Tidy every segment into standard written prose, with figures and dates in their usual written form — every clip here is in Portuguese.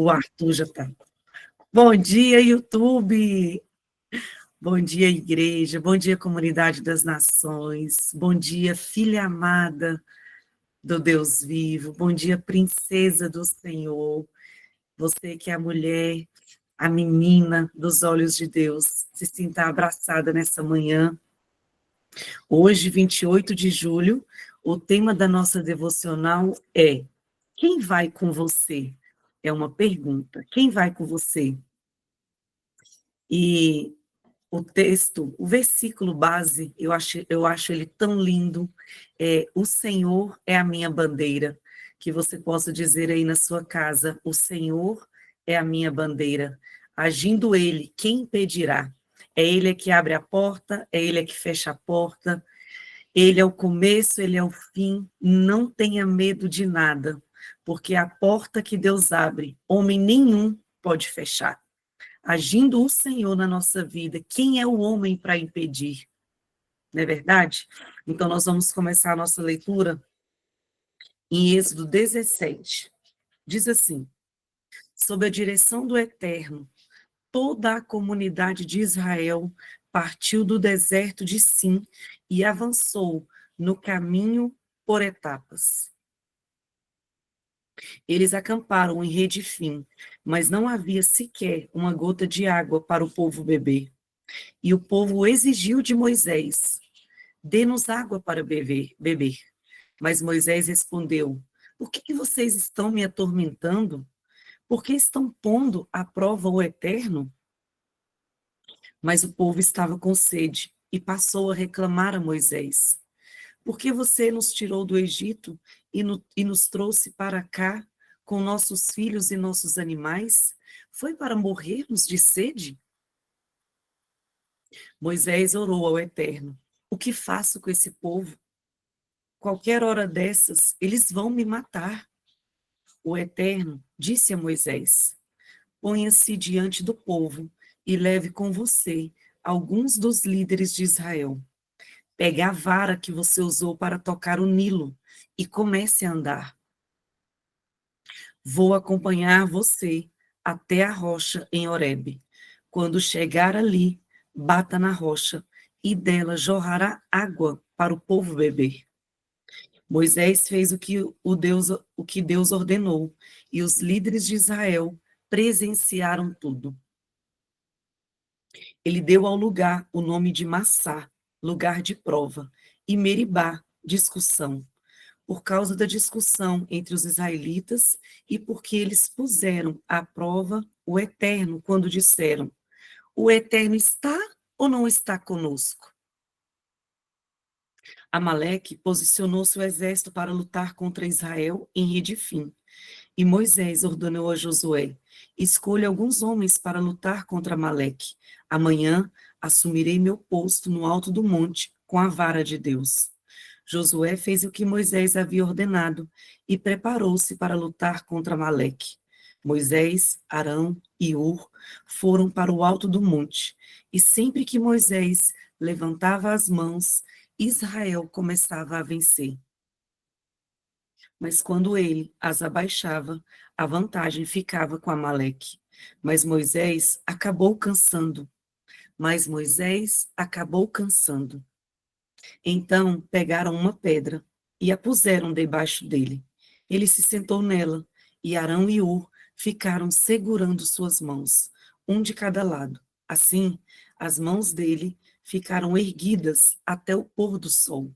O Arthur já está. Bom dia, YouTube! Bom dia, igreja! Bom dia, comunidade das nações! Bom dia, filha amada do Deus vivo! Bom dia, princesa do Senhor! Você que é a mulher, a menina dos olhos de Deus, se sinta abraçada nessa manhã. Hoje, 28 de julho, o tema da nossa devocional é: quem vai com você? É uma pergunta. Quem vai com você? E o texto, o versículo base, eu acho ele tão lindo. O Senhor é a minha bandeira. Que você possa dizer aí na sua casa: o Senhor é a minha bandeira. Agindo Ele, quem impedirá? É Ele que abre a porta, é Ele que fecha a porta. Ele é o começo, Ele é o fim. Não tenha medo de nada, porque a porta que Deus abre, homem nenhum pode fechar. Agindo o Senhor na nossa vida, quem é o homem para impedir? Não é verdade? Então, nós vamos começar a nossa leitura em Êxodo 17. Diz assim: sob a direção do Eterno, toda a comunidade de Israel partiu do deserto de Sim e avançou no caminho por etapas. Eles acamparam em Redifim, mas não havia sequer uma gota de água para o povo beber. E o povo exigiu de Moisés: dê-nos água para beber. Mas Moisés respondeu: por que vocês estão me atormentando? Por que estão pondo à prova o Eterno? Mas o povo estava com sede e passou a reclamar a Moisés: por que você nos tirou do Egito e nos trouxe para cá com nossos filhos e nossos animais? Foi para morrermos de sede? Moisés orou ao Eterno: o que faço com esse povo? Qualquer hora dessas, eles vão me matar. O Eterno disse a Moisés: ponha-se diante do povo e leve com você alguns dos líderes de Israel. Pegue a vara que você usou para tocar o Nilo e comece a andar. Vou acompanhar você até a rocha em Horebe. Quando chegar ali, bata na rocha e dela jorrará água para o povo beber. Moisés fez o que Deus ordenou, e os líderes de Israel presenciaram tudo. Ele deu ao lugar o nome de Massá, lugar de prova, e Meribá, discussão, por causa da discussão entre os israelitas e porque eles puseram à prova o Eterno quando disseram: o Eterno está ou não está conosco? Amaleque posicionou seu exército para lutar contra Israel em Redifim. E Moisés ordenou a Josué: escolha alguns homens para lutar contra Amaleque. Amanhã assumirei meu posto no alto do monte com a vara de Deus. Josué fez o que Moisés havia ordenado e preparou-se para lutar contra Amaleque. Moisés, Arão e Hur foram para o alto do monte, e sempre que Moisés levantava as mãos, Israel começava a vencer. Mas quando ele as abaixava, a vantagem ficava com Amaleque. Mas Moisés acabou cansando. Então pegaram uma pedra e a puseram debaixo dele. Ele se sentou nela, e Arão e Hur ficaram segurando suas mãos, um de cada lado. Assim, as mãos dele ficaram erguidas até o pôr do sol.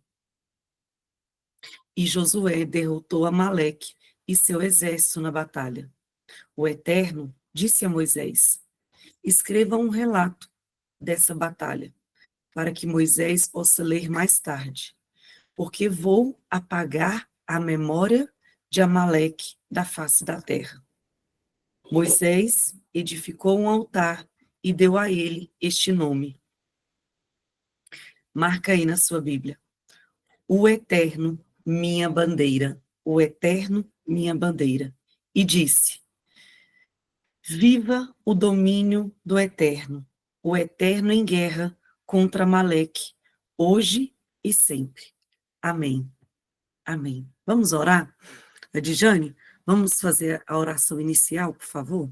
E Josué derrotou Amaleque e seu exército na batalha. O Eterno disse a Moisés: escreva um relato dessa batalha, para que Moisés possa ler mais tarde, porque vou apagar a memória de Amaleque da face da terra. Moisés edificou um altar e deu a ele este nome. Marca aí na sua Bíblia: o Eterno, minha bandeira. O Eterno, minha bandeira. E disse: viva o domínio do Eterno, o Eterno em guerra contra Amaleque, hoje e sempre. Amém. Amém. Vamos orar? Adjane, Vamos fazer a oração inicial, por favor?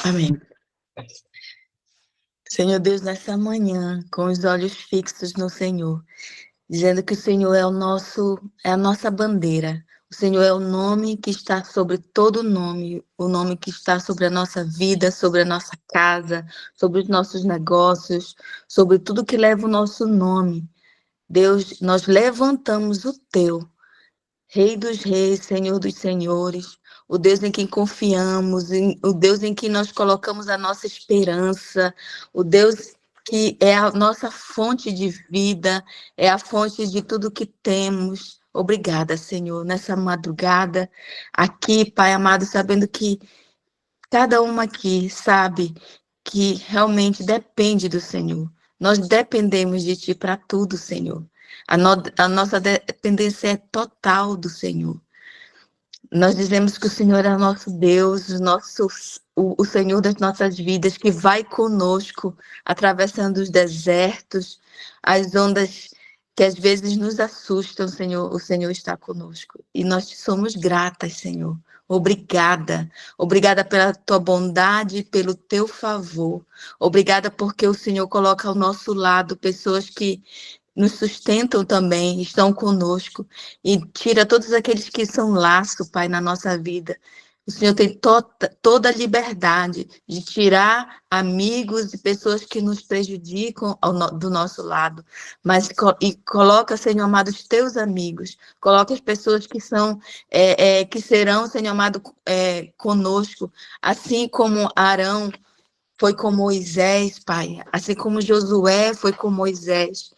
Amém. Senhor Deus, nessa manhã, com os olhos fixos no Senhor, dizendo que o Senhor é a nossa bandeira. O Senhor é o nome que está sobre todo nome, o nome que está sobre a nossa vida, sobre a nossa casa, sobre os nossos negócios, sobre tudo que leva o nosso nome. Deus, nós levantamos o teu, Rei dos reis, Senhor dos senhores, o Deus em quem confiamos, o Deus em quem nós colocamos a nossa esperança, o Deus que é a nossa fonte de vida, é a fonte de tudo que temos. Obrigada, Senhor, nessa madrugada, aqui, Pai amado, sabendo que cada uma aqui sabe que realmente depende do Senhor. Nós dependemos de Ti para tudo, Senhor. A nossa dependência é total do Senhor. Nós dizemos que o Senhor é o nosso Deus, o Senhor das nossas vidas, que vai conosco, atravessando os desertos, as ondas que às vezes nos assustam, Senhor, o Senhor está conosco. E nós te somos gratas, Senhor. Obrigada. Obrigada pela tua bondade, pelo teu favor. Obrigada porque o Senhor coloca ao nosso lado pessoas que nos sustentam também, estão conosco e tira todos aqueles que são laço, Pai, na nossa vida. O Senhor tem toda a liberdade de tirar amigos e pessoas que nos prejudicam do nosso lado, mas coloca, Senhor amado, os teus amigos, coloca as pessoas que são, que serão, Senhor amado, conosco, assim como Arão foi com Moisés, Pai, assim como Josué foi com Moisés.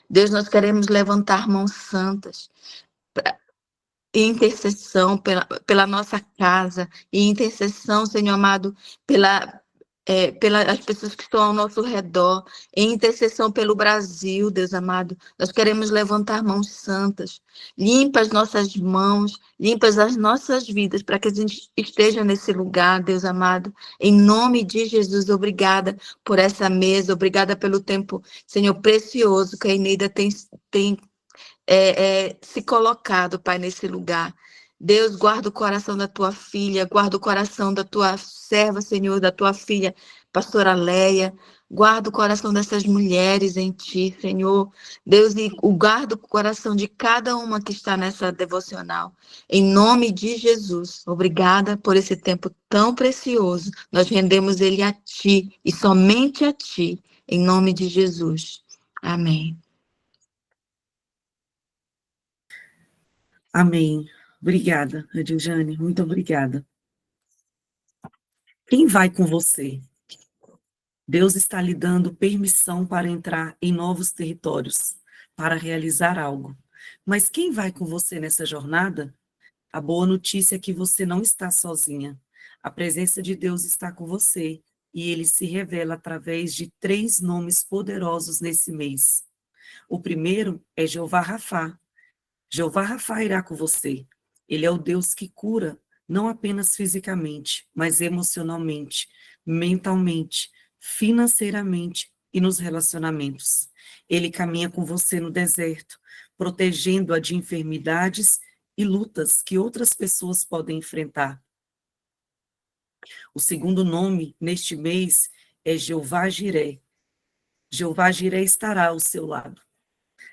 Deus, nós queremos levantar mãos santas em intercessão pela nossa casa, em intercessão, Senhor amado, pelas pessoas que estão ao nosso redor, em intercessão pelo Brasil, Deus amado. Nós queremos levantar mãos santas, limpa as nossas mãos, limpa as nossas vidas, para que a gente esteja nesse lugar, Deus amado. Em nome de Jesus, obrigada por essa mesa, obrigada pelo tempo, Senhor, precioso que a Eneida tem se colocado, Pai, nesse lugar. Deus, guarda o coração da tua filha, guarda o coração da tua serva, Senhor, da tua filha, pastora Leia. Guarda o coração dessas mulheres em ti, Senhor. Deus, e guarda o coração de cada uma que está nessa devocional. Em nome de Jesus, obrigada por esse tempo tão precioso. Nós rendemos ele a ti e somente a ti, em nome de Jesus. Amém. Amém. Obrigada, Adiljane, muito obrigada. Quem vai com você? Deus está lhe dando permissão para entrar em novos territórios, para realizar algo. Mas quem vai com você nessa jornada? A boa notícia é que você não está sozinha. A presença de Deus está com você e ele se revela através de 3 nomes poderosos nesse mês. O primeiro é Jeová Rafá. Jeová Rafá irá com você. Ele é o Deus que cura, não apenas fisicamente, mas emocionalmente, mentalmente, financeiramente e nos relacionamentos. Ele caminha com você no deserto, protegendo-a de enfermidades e lutas que outras pessoas podem enfrentar. O segundo nome neste mês é Jeová Jiré. Jeová Jiré estará ao seu lado.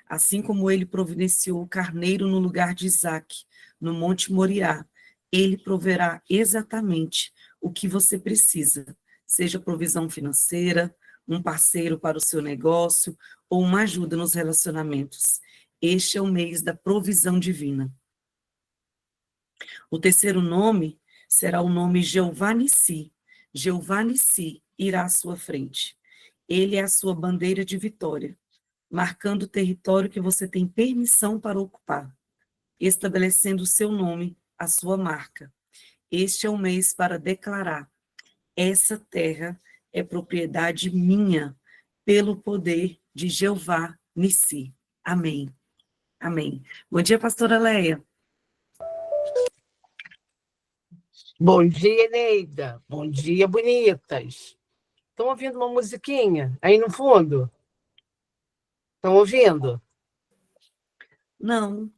Assim como ele providenciou o carneiro no lugar de Isaque, no Monte Moriá, ele proverá exatamente o que você precisa, seja provisão financeira, um parceiro para o seu negócio ou uma ajuda nos relacionamentos. Este é o mês da provisão divina. O terceiro nome será o nome Jeová Nissi. Jeová Nissi irá à sua frente. Ele é a sua bandeira de vitória, marcando o território que você tem permissão para ocupar, estabelecendo o seu nome, a sua marca. Este é o mês para declarar: essa terra é propriedade minha, pelo poder de Jeová Nissi. Amém. Amém. Bom dia, pastora Leia. Bom dia, Neida. Bom dia, bonitas. Estão ouvindo uma musiquinha aí no fundo? Estão ouvindo? Não.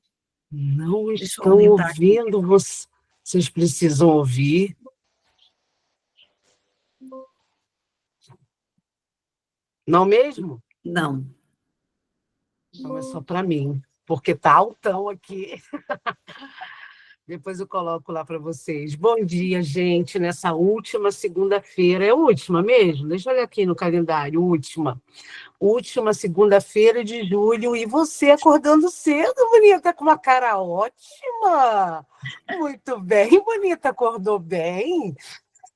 Não Deixa eu estão aumentar aqui. ouvindo, vocês precisam ouvir. Não mesmo? Não. Não é só para mim, porque tá altão aqui. Depois eu coloco lá para vocês. Bom dia, gente, nessa última segunda-feira. É a última mesmo? Deixa eu olhar aqui no calendário. Última segunda-feira de julho. E você acordando cedo, bonita, com uma cara ótima. Muito bem, bonita, acordou bem.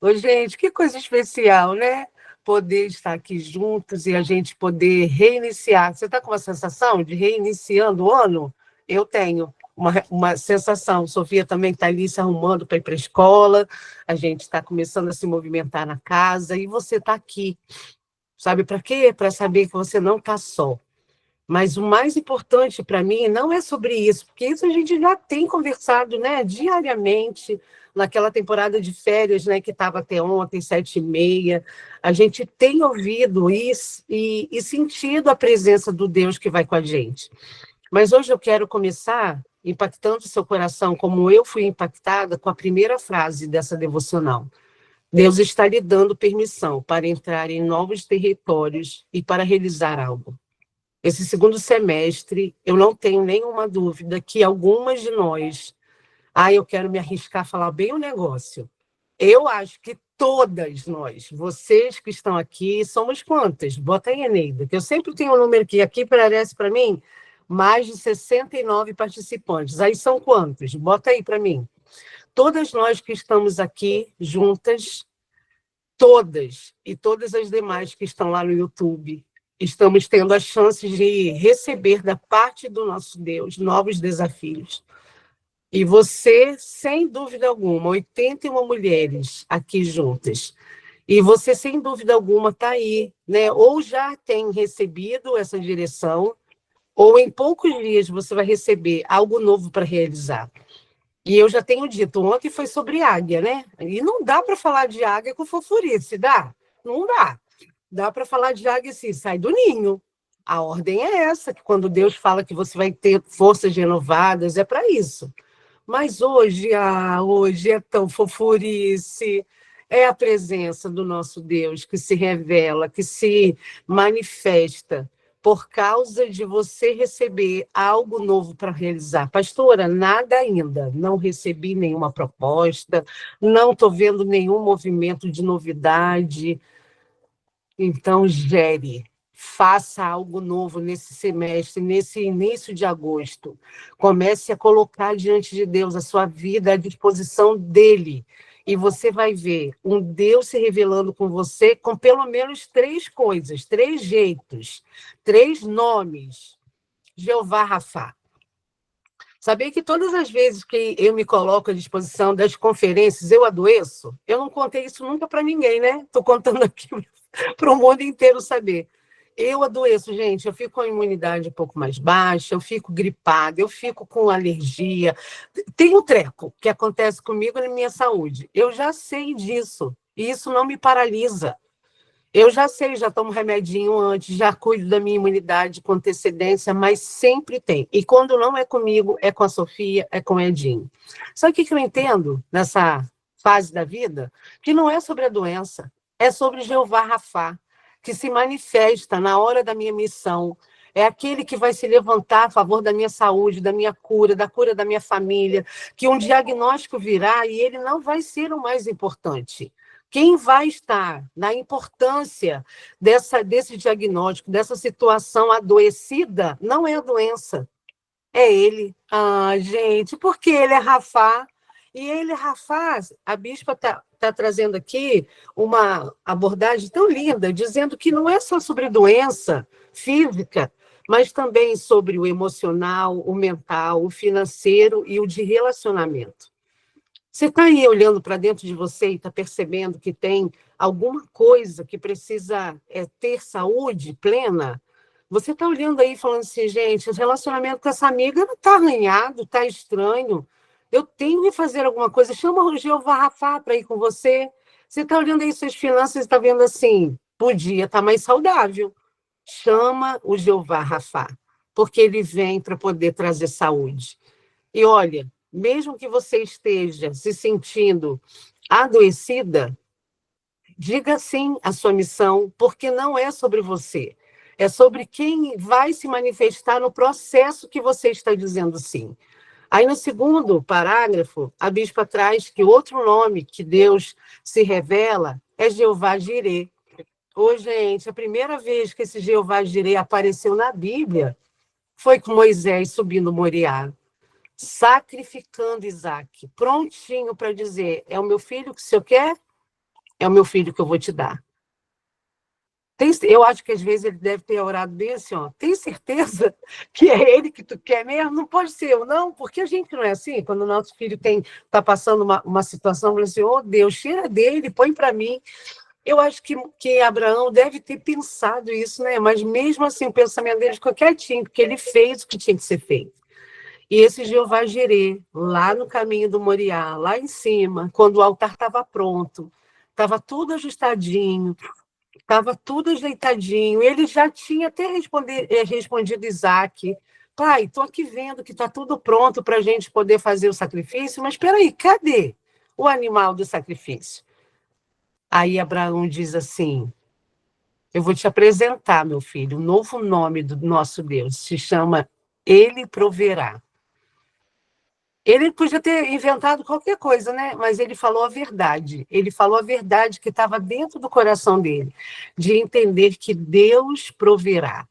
Ô, gente, que coisa especial, né? Poder estar aqui juntos e a gente poder reiniciar. Você está com uma sensação de reiniciando o ano? Eu tenho uma sensação. Sofia também está ali se arrumando para ir para a escola. A gente está começando a se movimentar na casa e você está aqui. Sabe para quê? Para saber que você não está só. Mas o mais importante para mim não é sobre isso, porque isso a gente já tem conversado, né, diariamente, naquela temporada de férias, né, que estava até ontem, 7h30. A gente tem ouvido isso e sentido a presença do Deus que vai com a gente. Mas hoje eu quero começar impactando o seu coração, como eu fui impactada com a primeira frase dessa devocional. Deus está lhe dando permissão para entrar em novos territórios e para realizar algo. Esse segundo semestre, eu não tenho nenhuma dúvida que algumas de nós... eu quero me arriscar a falar bem o negócio. Eu acho que todas nós, vocês que estão aqui, somos quantas? Bota aí, Eneida, que eu sempre tenho um número aqui aparece para mim, mais de 69 participantes. Aí são quantos? Bota aí para mim. Todas nós que estamos aqui juntas, todas, e todas as demais que estão lá no YouTube, estamos tendo a chance de receber da parte do nosso Deus novos desafios. E você, sem dúvida alguma, 81 mulheres aqui juntas, e você, sem dúvida alguma, está aí, né? Ou já tem recebido essa direção, ou em poucos dias você vai receber algo novo para realizar. E eu já tenho dito, ontem foi sobre águia, né? E não dá para falar de águia com fofurice, dá? Não dá. Dá para falar de águia assim, sai do ninho. A ordem é essa, que quando Deus fala que você vai ter forças renovadas, é para isso. Mas hoje é tão fofurice, é a presença do nosso Deus que se revela, que se manifesta por causa de você receber algo novo para realizar. Pastora, nada ainda, não recebi nenhuma proposta, não estou vendo nenhum movimento de novidade. Então, gere, faça algo novo nesse semestre, nesse início de agosto. Comece a colocar diante de Deus a sua vida à disposição dele. E você vai ver um Deus se revelando com você com pelo menos 3 coisas, 3 jeitos, 3 nomes. Jeová Rafá. Sabia que todas as vezes que eu me coloco à disposição das conferências, eu adoeço? Eu não contei isso nunca para ninguém, né? Estou contando aqui para o mundo inteiro saber. Eu adoeço, gente, eu fico com a imunidade um pouco mais baixa, eu fico gripada, eu fico com alergia. Tem um treco que acontece comigo na minha saúde. Eu já sei disso, e isso não me paralisa. Eu já sei, já tomo remedinho antes, já cuido da minha imunidade com antecedência, mas sempre tem. E quando não é comigo, é com a Sofia, é com o Edinho. Sabe o que eu entendo nessa fase da vida? Que não é sobre a doença, é sobre Jeová Rafá, que se manifesta na hora da minha missão. É aquele que vai se levantar a favor da minha saúde, da minha cura, da cura da minha família, que um diagnóstico virá e ele não vai ser o mais importante. Quem vai estar na importância desse diagnóstico, dessa situação adoecida, não é a doença, é ele. Gente, porque ele é Rafá. E ele, Rafá, a bispa está trazendo aqui uma abordagem tão linda, dizendo que não é só sobre doença física, mas também sobre o emocional, o mental, o financeiro e o de relacionamento. Você está aí olhando para dentro de você e está percebendo que tem alguma coisa que precisa ter saúde plena? Você está olhando aí e falando assim, gente, o relacionamento com essa amiga está arranhado, está estranho. Eu tenho que fazer alguma coisa. Chama o Jeová Rafá para ir com você. Você está olhando aí suas finanças e está vendo assim, podia estar mais saudável. Chama o Jeová Rafá, porque ele vem para poder trazer saúde. E olha, mesmo que você esteja se sentindo adoecida, diga sim à sua missão, porque não é sobre você. É sobre quem vai se manifestar no processo que você está dizendo sim. Aí, no segundo parágrafo, a bispa traz que outro nome que Deus se revela é Jeová Jirê. Ô, gente, a primeira vez que esse Jeová Jirê apareceu na Bíblia foi com Moisés subindo Moriá, sacrificando Isaque, prontinho para dizer: é o meu filho que o senhor quer? É o meu filho que eu vou te dar. Eu acho que às vezes ele deve ter orado bem assim, ó, tem certeza que é ele que tu quer mesmo? Não pode ser eu, não, porque a gente não é assim, quando o nosso filho está passando uma situação, fala assim, oh Deus, tira dele, põe para mim. Eu acho que Abraão deve ter pensado isso, né? Mas mesmo assim, o pensamento dele ficou quietinho, porque ele fez o que tinha que ser feito. E esse Jeová Jirê, lá no caminho do Moriá, lá em cima, quando o altar estava pronto, estava tudo ajustadinho, estava tudo ajeitadinho. Ele já tinha até respondido Isaac: pai, estou aqui vendo que está tudo pronto para a gente poder fazer o sacrifício, mas espera aí, cadê o animal do sacrifício? Aí Abraão diz assim: eu vou te apresentar, meu filho, um novo nome do nosso Deus, se chama Ele Proverá. Ele podia ter inventado qualquer coisa, né? Mas ele falou a verdade. Ele falou a verdade que estava dentro do coração dele, de entender que Deus proverá.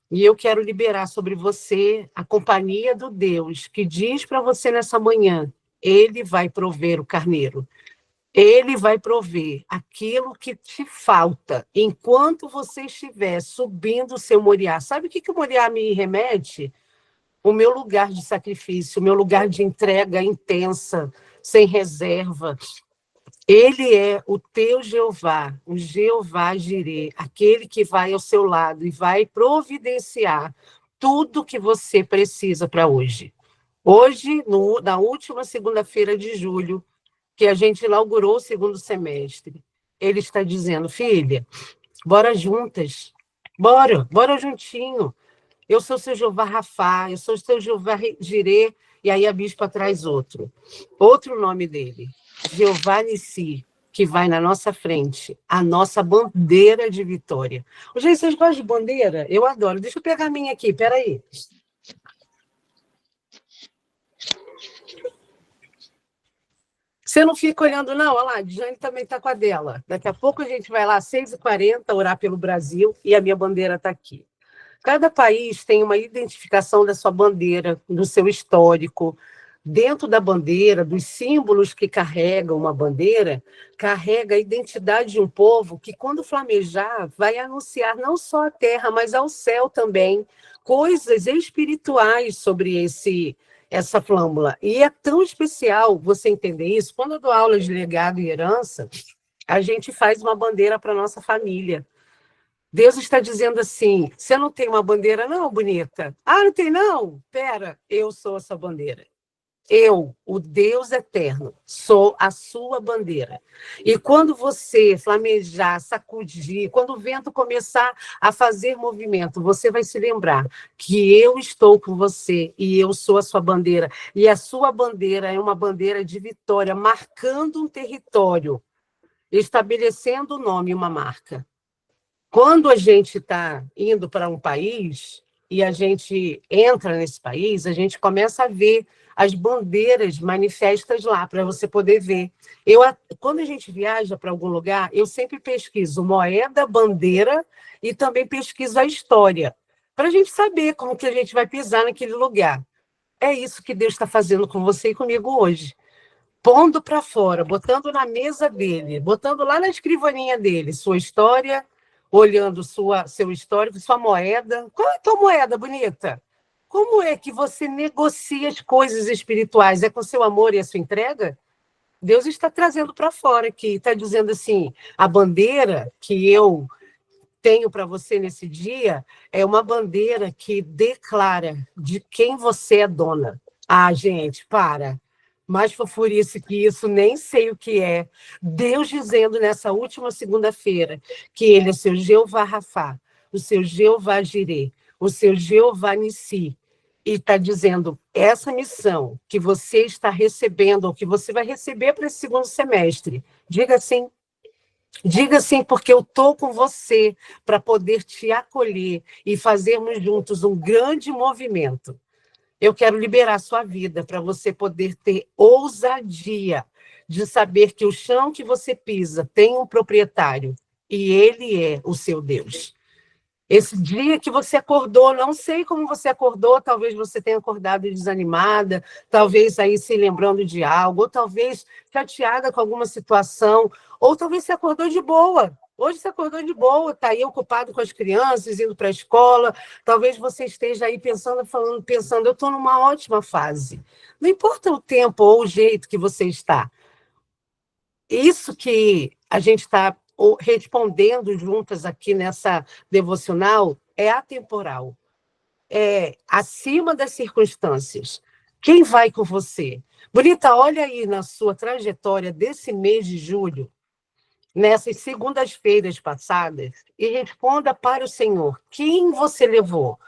E eu quero liberar sobre você a companhia do Deus que diz para você nessa manhã: Ele vai prover o carneiro. Ele vai prover aquilo que te falta enquanto você estiver subindo o seu Moriá. Sabe o que o Moriá me remete? O meu lugar de sacrifício, o meu lugar de entrega intensa, sem reserva. Ele é o teu Jeová, o Jeová Jirê, aquele que vai ao seu lado e vai providenciar tudo que você precisa para hoje. Hoje, na última segunda-feira de julho, que a gente inaugurou o segundo semestre, ele está dizendo: filha, bora juntas, bora juntinho. Eu sou o seu Jeová Rafá, eu sou o seu Jeová Jirê, e aí a bispa traz outro nome dele, Jeová Nissi, que vai na nossa frente, a nossa bandeira de vitória. Gente, vocês gostam de bandeira? Eu adoro. Deixa eu pegar a minha aqui, peraí. Você não fica olhando, não? Olha lá, a Jane também está com a dela. Daqui a pouco a gente vai lá às 6h40 orar pelo Brasil e a minha bandeira está aqui. Cada país tem uma identificação da sua bandeira, do seu histórico. Dentro da bandeira, dos símbolos que carregam uma bandeira, carrega a identidade de um povo que, quando flamejar, vai anunciar não só a terra, mas ao céu também, coisas espirituais sobre essa flâmula. E é tão especial você entender isso. Quando eu dou aula de legado e herança, a gente faz uma bandeira para a nossa família. Deus está dizendo assim: você não tem uma bandeira, não, bonita? Ah, não tem, não? Pera, eu sou a sua bandeira. Eu, o Deus eterno, sou a sua bandeira. E quando você flamejar, sacudir, quando o vento começar a fazer movimento, você vai se lembrar que eu estou com você e eu sou a sua bandeira. E a sua bandeira é uma bandeira de vitória, marcando um território, estabelecendo o nome e uma marca. Quando a gente está indo para um país e a gente entra nesse país, a gente começa a ver as bandeiras manifestas lá, para você poder ver. Quando a gente viaja para algum lugar, eu sempre pesquiso moeda, bandeira e também pesquiso a história, para a gente saber como que a gente vai pisar naquele lugar. É isso que Deus está fazendo com você e comigo hoje. Pondo para fora, botando na mesa dele, botando lá na escrivaninha dele, sua história, olhando seu histórico, sua moeda. Qual é a tua moeda, bonita? Como é que você negocia as coisas espirituais? É com seu amor e a sua entrega? Deus está trazendo para fora aqui, está dizendo assim: a bandeira que eu tenho para você nesse dia é uma bandeira que declara de quem você é dona. Ah, gente, para. Mais fofurice que isso, nem sei o que é. Deus dizendo nessa última segunda-feira que ele é seu Jeová Rafá, o seu Jeová Jirê, o seu Jeová Nissi. e está dizendo, essa missão que você está recebendo, ou que você vai receber para esse segundo semestre, diga sim. Diga sim, porque eu estou com você para poder te acolher e fazermos juntos um grande movimento. Eu quero liberar a sua vida para você poder ter ousadia de saber que o chão que você pisa tem um proprietário e ele é o seu Deus. Esse dia que você acordou, não sei como você acordou, talvez você tenha acordado desanimada, talvez aí se lembrando de algo, ou talvez chateada com alguma situação, ou talvez você acordou de boa. Hoje você acordou de boa, está aí ocupado com as crianças, indo para a escola, talvez você esteja aí pensando, eu estou numa ótima fase. Não importa o tempo ou o jeito que você está. Isso que a gente está respondendo juntas aqui nessa devocional é atemporal, é acima das circunstâncias. Quem vai com você? Bonita, olha aí na sua trajetória desse mês de julho, nessas segundas-feiras passadas, e responda para o Senhor, quem você levou?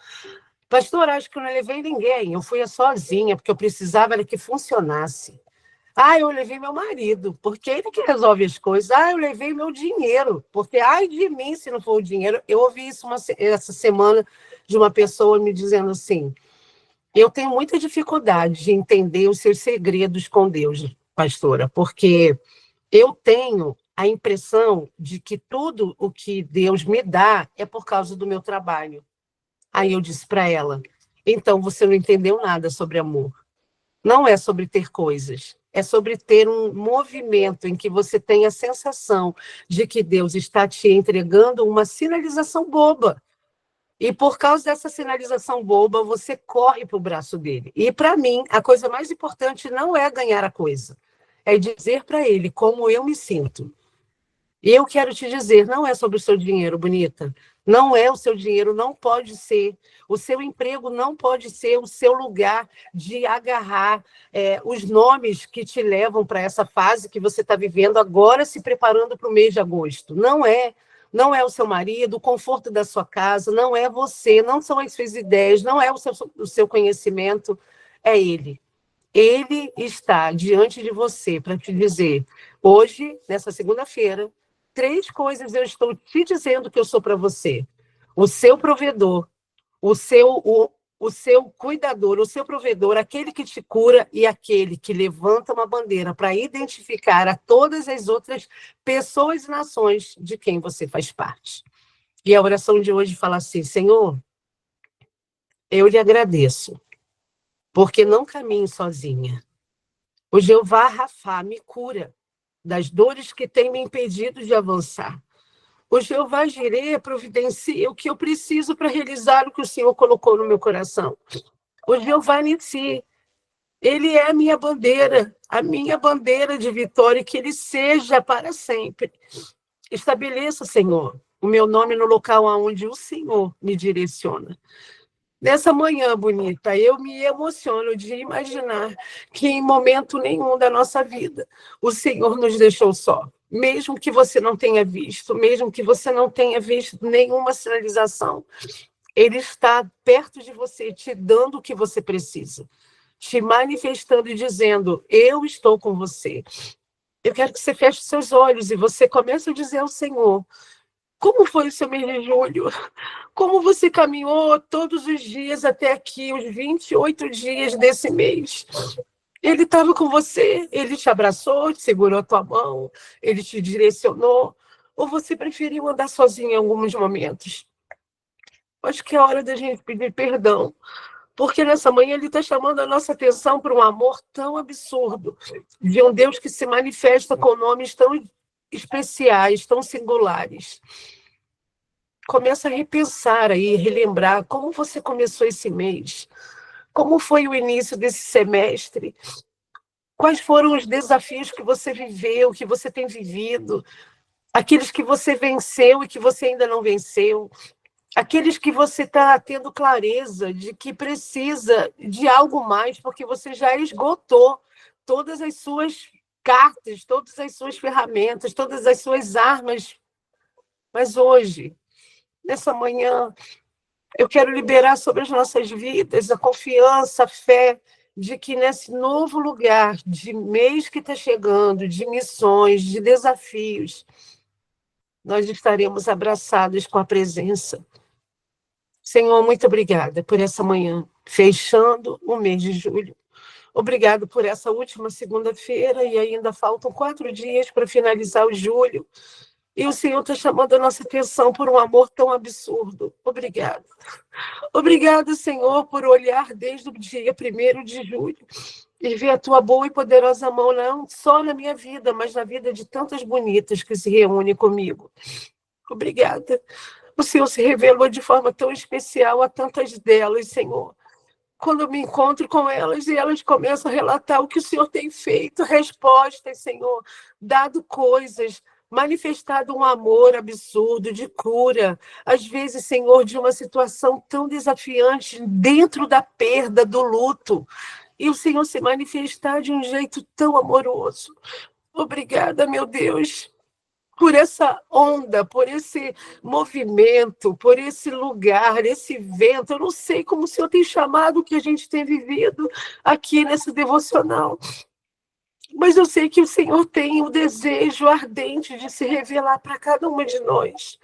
Pastor, acho que eu não levei ninguém, eu fui sozinha, porque eu precisava era que funcionasse. Eu levei meu marido, porque ele que resolve as coisas. Eu levei meu dinheiro, porque ai de mim se não for o dinheiro. Eu ouvi isso essa semana de uma pessoa me dizendo assim, eu tenho muita dificuldade de entender os seus segredos com Deus, pastora, porque eu tenho a impressão de que tudo o que Deus me dá é por causa do meu trabalho. Aí eu disse para ela, então você não entendeu nada sobre amor. Não é sobre ter coisas, é sobre ter um movimento em que você tem a sensação de que Deus está te entregando uma sinalização boba. E por causa dessa sinalização boba, você corre para o braço dele. E para mim, a coisa mais importante não é ganhar a coisa, é dizer para ele como eu me sinto. E eu quero te dizer, não é sobre o seu dinheiro, bonita. Não é o seu dinheiro, não pode ser. O seu emprego não pode ser o seu lugar de agarrar os nomes que te levam para essa fase que você está vivendo agora, se preparando para o mês de agosto. Não é. Não é o seu marido, o conforto da sua casa, não é você, não são as suas ideias, não é o seu conhecimento, é ele. Ele está diante de você para te dizer, hoje, nessa segunda-feira, 3 coisas eu estou te dizendo que eu sou para você. O seu provedor, o seu cuidador, o seu provedor, aquele que te cura e aquele que levanta uma bandeira para identificar a todas as outras pessoas e nações de quem você faz parte. E a oração de hoje fala assim, Senhor, eu lhe agradeço, porque não caminho sozinha. O Jeová Rafá me cura das dores que têm me impedido de avançar. O Jeová Jireh providencia o que eu preciso para realizar o que o Senhor colocou no meu coração. O Jeová Nissi, ele é a minha bandeira de vitória, que ele seja para sempre. Estabeleça, Senhor, o meu nome no local aonde o Senhor me direciona. Nessa manhã bonita, eu me emociono de imaginar que em momento nenhum da nossa vida o Senhor nos deixou só. Mesmo que você não tenha visto, mesmo que você não tenha visto nenhuma sinalização, Ele está perto de você, te dando o que você precisa, te manifestando e dizendo, eu estou com você. Eu quero que você feche seus olhos e você comece a dizer ao Senhor, como foi o seu mês de julho? Como você caminhou todos os dias até aqui, os 28 dias desse mês? Ele estava com você, ele te abraçou, te segurou a tua mão, ele te direcionou, ou você preferiu andar sozinho em alguns momentos? Acho que é hora da gente pedir perdão, porque nessa manhã ele está chamando a nossa atenção para um amor tão absurdo, de um Deus que se manifesta com nomes tão especiais, tão singulares. Começa a repensar aí, relembrar como você começou esse mês, como foi o início desse semestre, quais foram os desafios que você viveu, que você tem vivido, aqueles que você venceu e que você ainda não venceu, aqueles que você está tendo clareza de que precisa de algo mais, porque você já esgotou todas as suas cartas, todas as suas ferramentas, todas as suas armas. Mas hoje, nessa manhã, Eu quero liberar sobre as nossas vidas a confiança, a fé de que nesse novo lugar de mês que está chegando, de missões, de desafios, nós estaremos abraçados com a presença. Senhor, muito obrigada por essa manhã, fechando o mês de julho. Obrigado por essa última segunda-feira e ainda faltam 4 dias para finalizar o julho. E o Senhor está chamando a nossa atenção por um amor tão absurdo. Obrigado. Obrigado, Senhor, por olhar desde o dia 1º de julho e ver a tua boa e poderosa mão, não só na minha vida, mas na vida de tantas bonitas que se reúnem comigo. Obrigada. O Senhor se revelou de forma tão especial a tantas delas, Senhor. Quando eu me encontro com elas e elas começam a relatar o que o Senhor tem feito, respostas, Senhor, dado coisas, manifestado um amor absurdo de cura, às vezes, Senhor, de uma situação tão desafiante dentro da perda, do luto, e o Senhor se manifestar de um jeito tão amoroso. Obrigada, meu Deus, por essa onda, por esse movimento, por esse lugar, esse vento. Eu não sei como o Senhor tem chamado o que a gente tem vivido aqui nesse devocional, mas eu sei que o Senhor tem o desejo ardente de se revelar para cada uma de nós.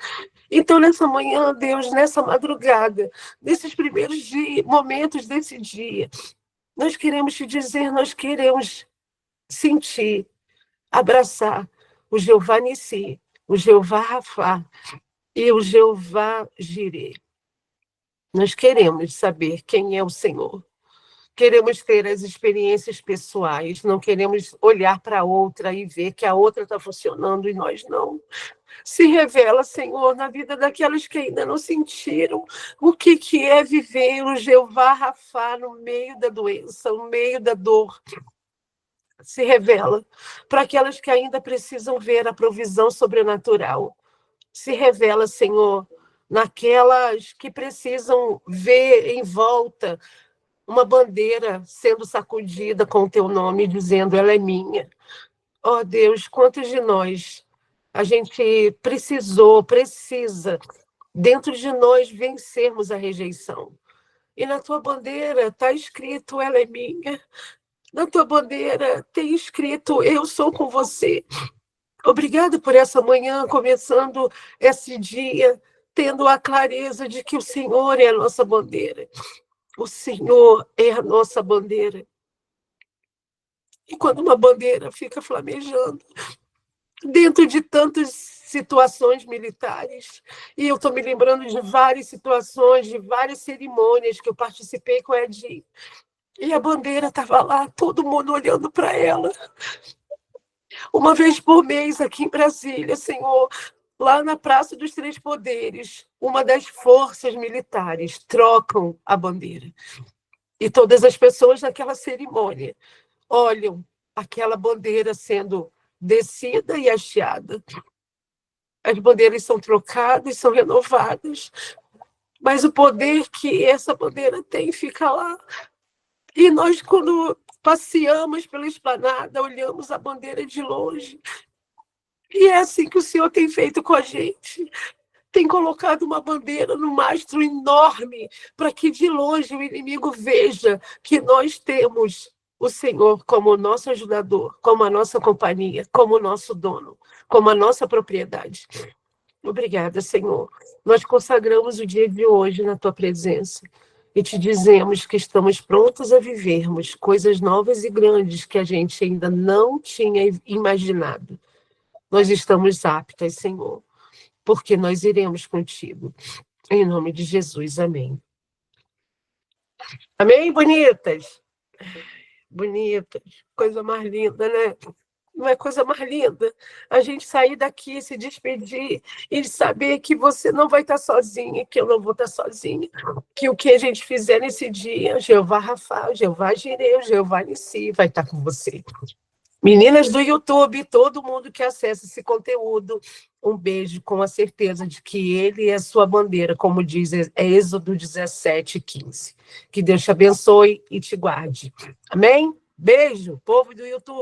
Então, nessa manhã, Deus, nessa madrugada, nesses primeiros momentos desse dia, nós queremos te dizer, nós queremos sentir, abraçar o Jeová Nissi, o Jeová Rafá e o Jeová Jireh. Nós queremos saber quem é o Senhor. Queremos ter as experiências pessoais, não queremos olhar para outra e ver que a outra está funcionando e nós não. Se revela, Senhor, na vida daquelas que ainda não sentiram o que é viver o Jeová Rafá no meio da doença, no meio da dor. Se revela para aquelas que ainda precisam ver a provisão sobrenatural. Se revela, Senhor, naquelas que precisam ver em volta uma bandeira sendo sacudida com o teu nome, dizendo, ela é minha. Ó Deus, quantos de nós a gente precisa, dentro de nós, vencermos a rejeição. E na tua bandeira está escrito, ela é minha. Na tua bandeira tem escrito, eu sou com você. Obrigada por essa manhã, começando esse dia, tendo a clareza de que o Senhor é a nossa bandeira. O Senhor é a nossa bandeira. E quando uma bandeira fica flamejando, dentro de tantas situações militares, e eu estou me lembrando de várias situações, de várias cerimônias que eu participei com a Edinho, e a bandeira estava lá, todo mundo olhando para ela. Uma vez por mês, aqui em Brasília, Senhor, lá na Praça dos Três Poderes, uma das forças militares trocam a bandeira. E todas as pessoas naquela cerimônia olham aquela bandeira sendo descida e hasteada. As bandeiras são trocadas, são renovadas, mas o poder que essa bandeira tem fica lá. E nós, quando passeamos pela esplanada, olhamos a bandeira de longe. E é assim que o Senhor tem feito com a gente. Tem colocado uma bandeira no mastro enorme, para que de longe o inimigo veja que nós temos o Senhor como o nosso ajudador, como a nossa companhia, como o nosso dono, como a nossa propriedade. Obrigada, Senhor. Nós consagramos o dia de hoje na tua presença e te dizemos que estamos prontos a vivermos coisas novas e grandes que a gente ainda não tinha imaginado. Nós estamos aptas, Senhor, porque nós iremos contigo. Em nome de Jesus, amém. Amém, bonitas? Bonitas. Coisa mais linda, né? Não é coisa mais linda a gente sair daqui, se despedir e saber que você não vai estar sozinha, que eu não vou estar sozinha, que o que a gente fizer nesse dia, Jeová Rafá, Jeová Jireh, Jeová Nissi vai estar com você. Meninas do YouTube, todo mundo que acessa esse conteúdo, um beijo com a certeza de que ele é a sua bandeira, como diz Êxodo 17:15. Que Deus te abençoe e te guarde. Amém? Beijo, povo do YouTube.